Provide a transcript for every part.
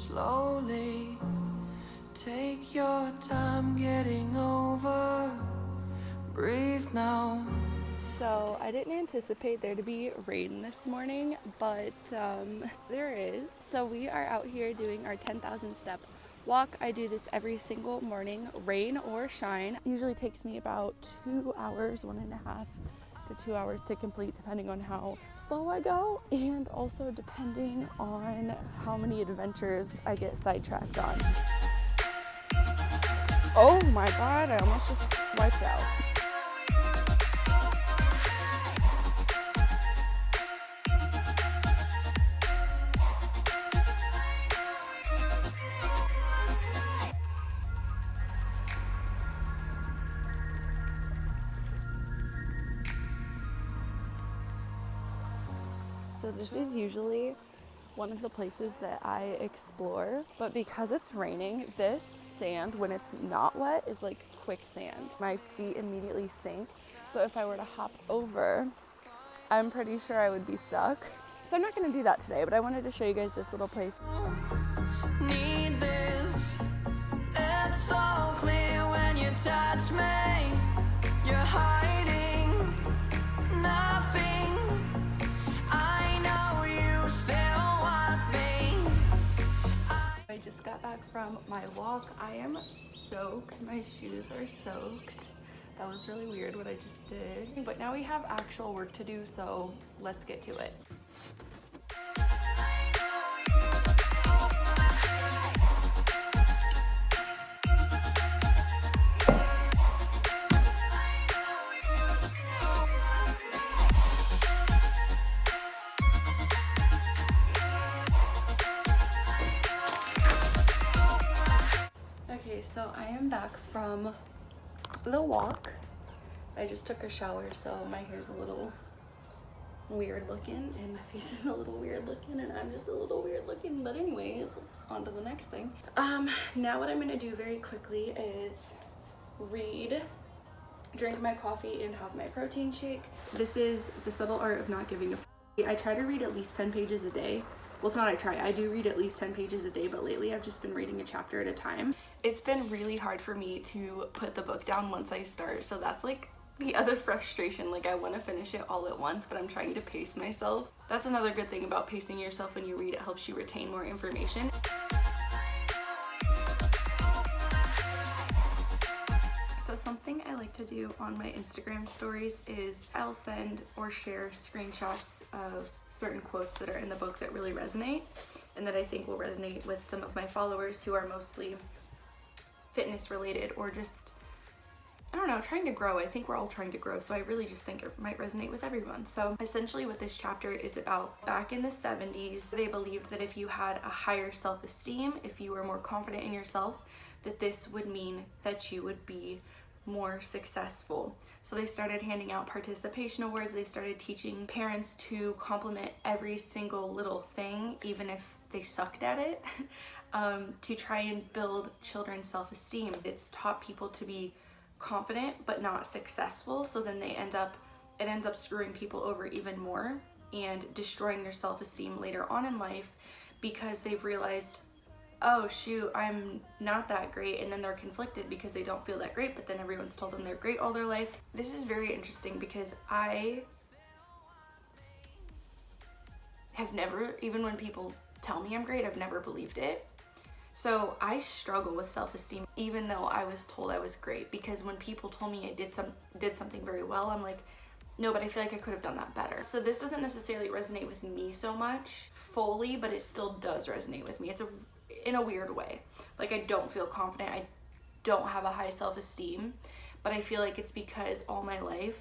slowly. Take your time getting over. Breathe now. So I didn't anticipate there to be rain this morning, but there is. So we are out here doing our 10,000 step walk. I do this every single morning, rain or shine. It usually takes me about 2 hours, 1.5 to 2 hours to complete, depending on how slow I go and also depending on how many adventures I get sidetracked on. Oh my God, I almost just wiped out. So this is usually one of the places that I explore, but because it's raining, this sand, when it's not wet, is like quicksand. My feet immediately sink, so if I were to hop over, I'm pretty sure I would be stuck. So I'm not gonna do that today, but I wanted to show you guys this little place. Need this. It's so clear when you touch me. You're hiding nothing. I know you still want me. I just got back from my walk. I am soaked. My shoes are soaked. That was really weird what I just did. But now we have actual work to do, so let's get to it. Okay, so I am back from the walk. I just took a shower, so my hair's a little weird looking and my face is a little weird looking and I'm just a little weird looking, but anyways, on to the next thing. Now what I'm gonna do very quickly is read, drink my coffee, and have my protein shake. This is The Subtle Art of Not Giving a F. I try to read at least 10 pages a day. Well, it's not I do read at least 10 pages a day, but lately I've just been reading a chapter at a time. It's been really hard for me to put the book down once I start, so that's like the other frustration. Like, I want to finish it all at once, but I'm trying to pace myself. That's another good thing about pacing yourself when you read. It helps you retain more information. So something I like to do on my Instagram stories is I'll send or share screenshots of certain quotes that are in the book that really resonate and that I think will resonate with some of my followers who are mostly fitness related or just, I don't know, trying to grow. I think we're all trying to grow, so I really just think it might resonate with everyone. So essentially what this chapter is about, back in the 70s, they believed that if you had a higher self-esteem, if you were more confident in yourself, that this would mean that you would be more successful. So they started handing out participation awards. They started teaching parents to compliment every single little thing, even if they sucked at it, to try and build children's self-esteem. It's taught people to be confident but not successful, so then it ends up screwing people over even more and destroying their self-esteem later on in life because they've realized, oh shoot, I'm not that great, and then they're conflicted because they don't feel that great, but then everyone's told them they're great all their life. This is very interesting because I have never, even when people tell me I'm great, I've never believed it. So I struggle with self-esteem even though I was told I was great, because when people told me I did something very well, I'm like, no, but I feel like I could have done that better. So this doesn't necessarily resonate with me so much fully, but it still does resonate with me. It's in a weird way. Like, I don't feel confident. I don't have a high self-esteem, but I feel like it's because all my life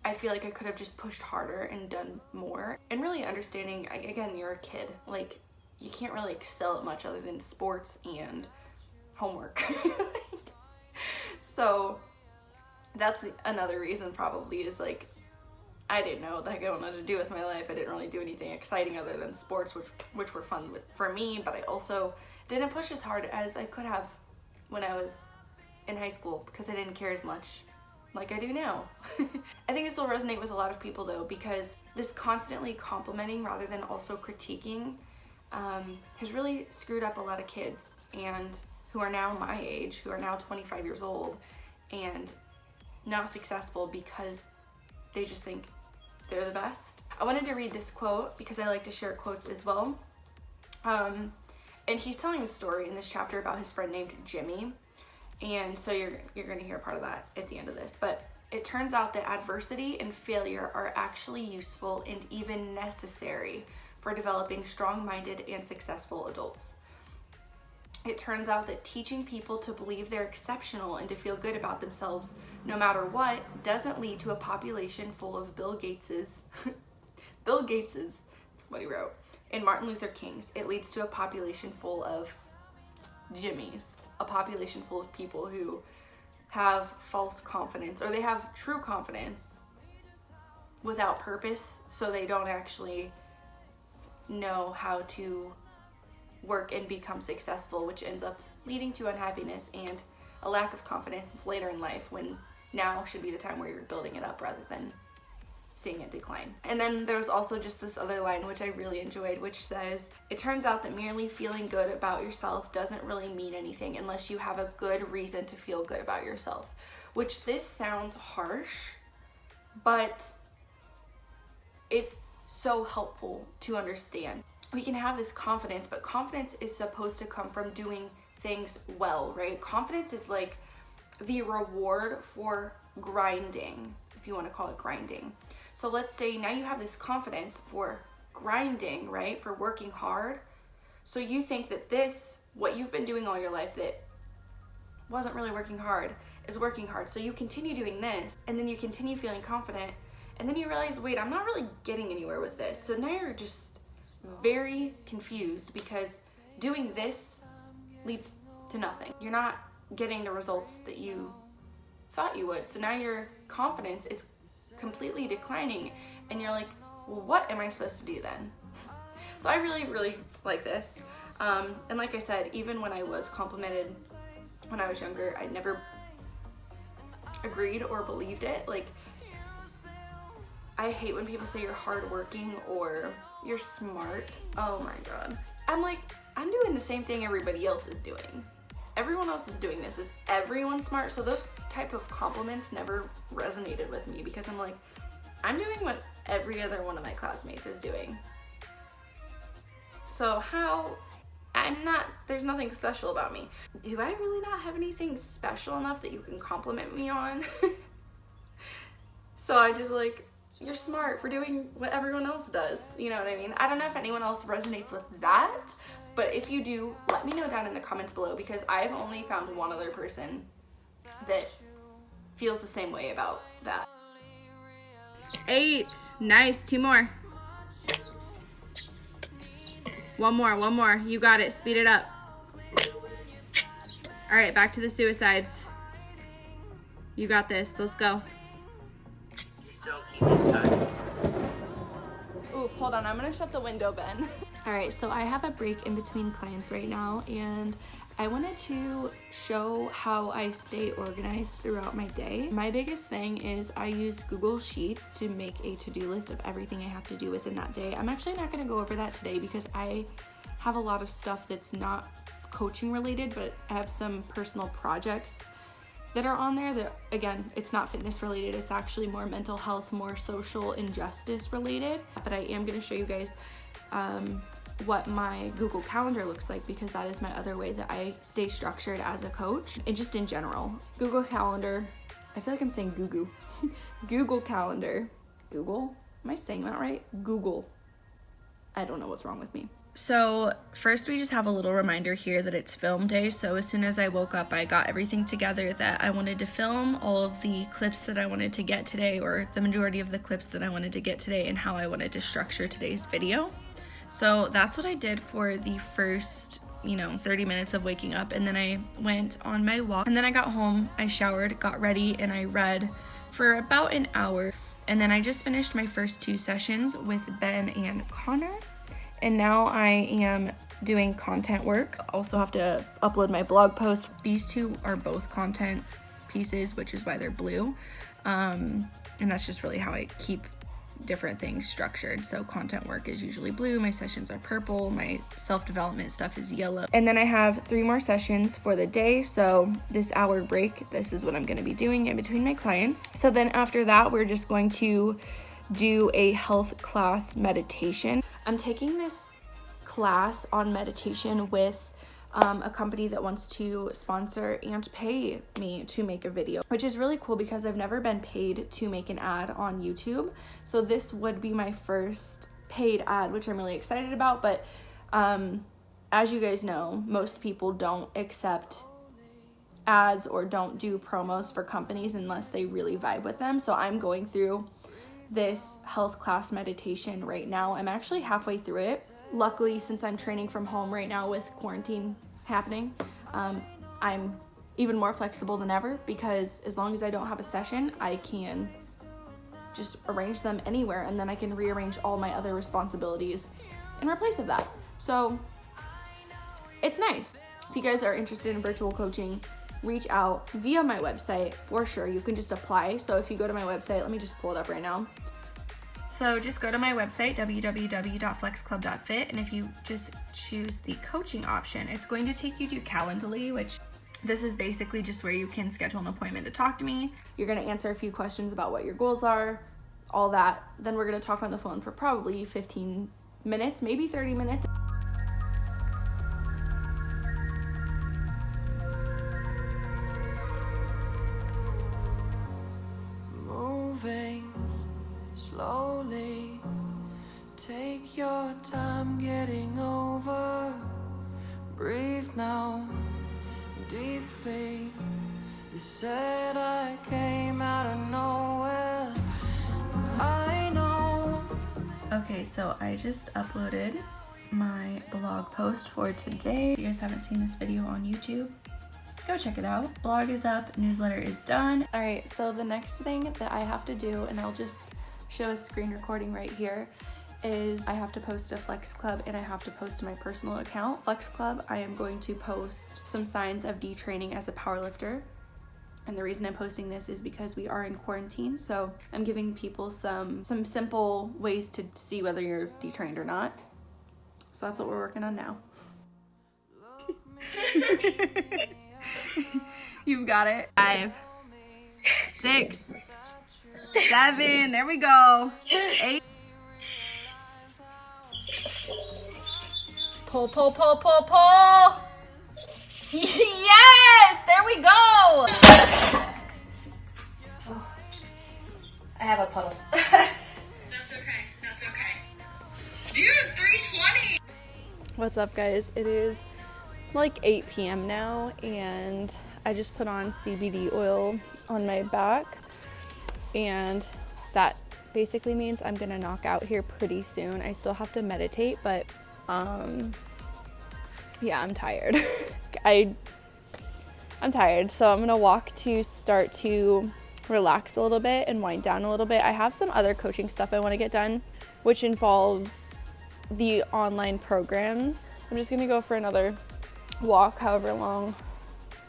I feel like I could have just pushed harder and done more. And really understanding, again, you're a kid, like you can't really excel at much other than sports and homework. So that's another reason probably, is like I didn't know what the heck I wanted to do with my life. I didn't really do anything exciting other than sports, which were fun for me, but I also didn't push as hard as I could have when I was in high school because I didn't care as much like I do now. I think this will resonate with a lot of people though, because this constantly complimenting rather than also critiquing has really screwed up a lot of kids and who are now my age, who are now 25 years old and not successful because they just think they're the best. I wanted to read this quote because I like to share quotes as well. And he's telling a story in this chapter about his friend named Jimmy. And so you're gonna hear part of that at the end of this. But it turns out that adversity and failure are actually useful and even necessary for developing strong-minded and successful adults. It turns out that teaching people to believe they're exceptional and to feel good about themselves no matter what doesn't lead to a population full of Bill Gateses. Bill Gateses, that's what he wrote, and Martin Luther Kings. It leads to a population full of Jimmys, a population full of people who have false confidence, or they have true confidence without purpose, so they don't actually know how to work and become successful, which ends up leading to unhappiness and a lack of confidence later in life, when now should be the time where you're building it up rather than seeing it decline. And then there's also just this other line which I really enjoyed, which says, it turns out that merely feeling good about yourself doesn't really mean anything unless you have a good reason to feel good about yourself. Which, this sounds harsh, but it's so helpful to understand. We can have this confidence, but confidence is supposed to come from doing things well, right? Confidence is like the reward for grinding, if you want to call it grinding. So let's say now you have this confidence for grinding, right? For working hard. So you think that this, what you've been doing all your life that wasn't really working hard, is working hard. So you continue doing this, and then you continue feeling confident, and then you realize, wait, I'm not really getting anywhere with this. So now you're just very confused because doing this leads to nothing. You're not getting the results that you thought you would. So now your confidence is completely declining, and you're like, well, what am I supposed to do then? So I really, really like this. And like I said, even when I was complimented when I was younger, I never agreed or believed it. Like, I hate when people say you're hardworking or you're smart. Oh my God. I'm like, I'm doing the same thing everybody else is doing. Everyone else is doing this. Is everyone smart? So those type of compliments never resonated with me, because I'm like, I'm doing what every other one of my classmates is doing. So how, there's nothing special about me. Do I really not have anything special enough that you can compliment me on? So I just like, you're smart for doing what everyone else does. You know what I mean? I don't know if anyone else resonates with that, but if you do, let me know down in the comments below, because I've only found one other person that feels the same way about that. 8, nice, 2 more. One more, you got it, speed it up. All right, back to the suicides. You got this, let's go. Ooh, hold on, I'm gonna shut the window, Ben. All right, so I have a break in between clients right now, and I wanted to show how I stay organized throughout my day. My biggest thing is I use Google Sheets to make a to-do list of everything I have to do within that day. I'm actually not gonna go over that today because I have a lot of stuff that's not coaching related, but I have some personal projects that are on there that, again, it's not fitness related, it's actually more mental health, more social injustice related. But I am gonna show you guys what my Google Calendar looks like, because that is my other way that I stay structured as a coach, and just in general. Google Calendar, I feel like I'm saying Google. Google Calendar. Google? Am I saying that right? Google. I don't know what's wrong with me. So first we just have a little reminder here that it's film day. So as soon as I woke up, I got everything together that I wanted to film, all of the clips that I wanted to get today, or the majority of the clips that I wanted to get today, and how I wanted to structure today's video. So that's what I did for the first, 30 minutes of waking up. And then I went on my walk, and then I got home, I showered, got ready, and I read for about an hour. And then I just finished my first 2 sessions with Ben and Connor. And now I am doing content work. I also have to upload my blog post. These 2 are both content pieces, which is why they're blue. And that's just really how I keep different things structured. So content work is usually blue, my sessions are purple, my self-development stuff is yellow. And then I have 3 more sessions for the day. So this hour break, this is what I'm gonna be doing in between my clients. So then after that, we're just going to do a health class meditation. I'm taking this class on meditation with a company that wants to sponsor and pay me to make a video, which is really cool because I've never been paid to make an ad on YouTube. So this would be my first paid ad, which I'm really excited about. But as you guys know, most people don't accept ads or don't do promos for companies unless they really vibe with them. So I'm going through this health class meditation right now. I'm actually halfway through it. Luckily, since I'm training from home right now with quarantine happening, I'm even more flexible than ever, because as long as I don't have a session, I can just arrange them anywhere, and then I can rearrange all my other responsibilities in replace of that. So it's nice. If you guys are interested in virtual coaching, reach out via my website for sure. You can just apply. So if you go to my website, let me just pull it up right now. So just go to my website, www.flexclub.fit, and if you just choose the coaching option, it's going to take you to Calendly, which this is basically just where you can schedule an appointment to talk to me. You're going to answer a few questions about what your goals are, all that. Then we're going to talk on the phone for probably 15 minutes, maybe 30 minutes. Moving slowly, take your time getting over. Breathe now, deeply. You said I came out of nowhere. I know. Okay, so I just uploaded my blog post for today. If you guys haven't seen this video on YouTube, go check it out. Blog is up, newsletter is done. All right, so the next thing that I have to do, and I'll just show a screen recording right here, is I have to post to Flex Club and I have to post to my personal account. Flex Club, I am going to post some signs of detraining as a powerlifter. And the reason I'm posting this is because we are in quarantine, so I'm giving people some simple ways to see whether you're detrained or not. So that's what we're working on now. You've got it. 5, 6, 7, there we go. 8. Pull, pull, pull, pull, pull. Yes, there we go. I have a puddle. That's okay. That's okay. Dude, 320. What's up, guys? It is like 8 p.m. now, and I just put on CBD oil on my back, and that basically means I'm gonna knock out here pretty soon. I still have to meditate, but yeah, I'm tired. I'm tired, so I'm gonna walk to start to relax a little bit and wind down a little bit. I have some other coaching stuff I want to get done, which involves the online programs. I'm just gonna go for another walk, however long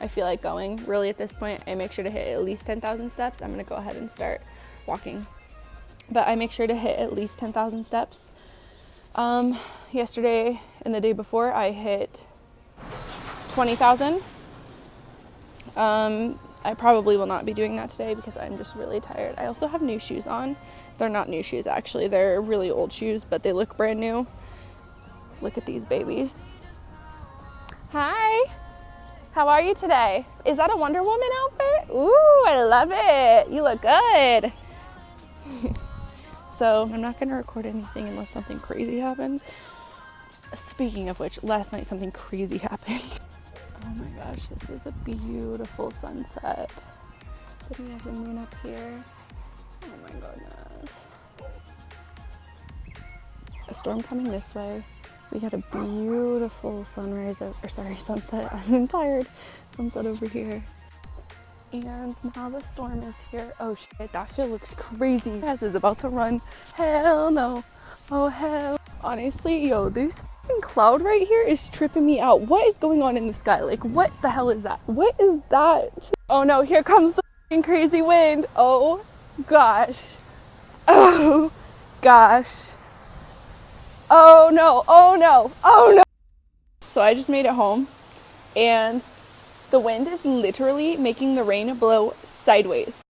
I feel like going. Really, at this point, I make sure to hit at least 10,000 steps. I'm gonna go ahead and start walking, but I make sure to hit at least 10,000 steps. Yesterday and the day before, I hit 20,000. I probably will not be doing that today because I'm just really tired. I also have new shoes on. They're not new shoes, actually. They're really old shoes, but they look brand new. Look at these babies. Hi, how are you today? Is that a Wonder Woman outfit? Ooh, I love it. You look good. So I'm not gonna record anything unless something crazy happens. Speaking of which, last night something crazy happened. Oh my gosh, this is a beautiful sunset. Then we have the moon up here. Oh my goodness. A storm coming this way. We had a beautiful sunset. I'm tired. Sunset over here. And now the storm is here. Oh shit, that shit looks crazy. This is about to run. Hell no. Oh hell. Honestly, yo, this fucking cloud right here is tripping me out. What is going on in the sky? Like, what the hell is that? What is that? Oh no, here comes the fucking crazy wind. Oh gosh. Oh, gosh. Oh no, oh no, oh no. So I just made it home, and the wind is literally making the rain blow sideways.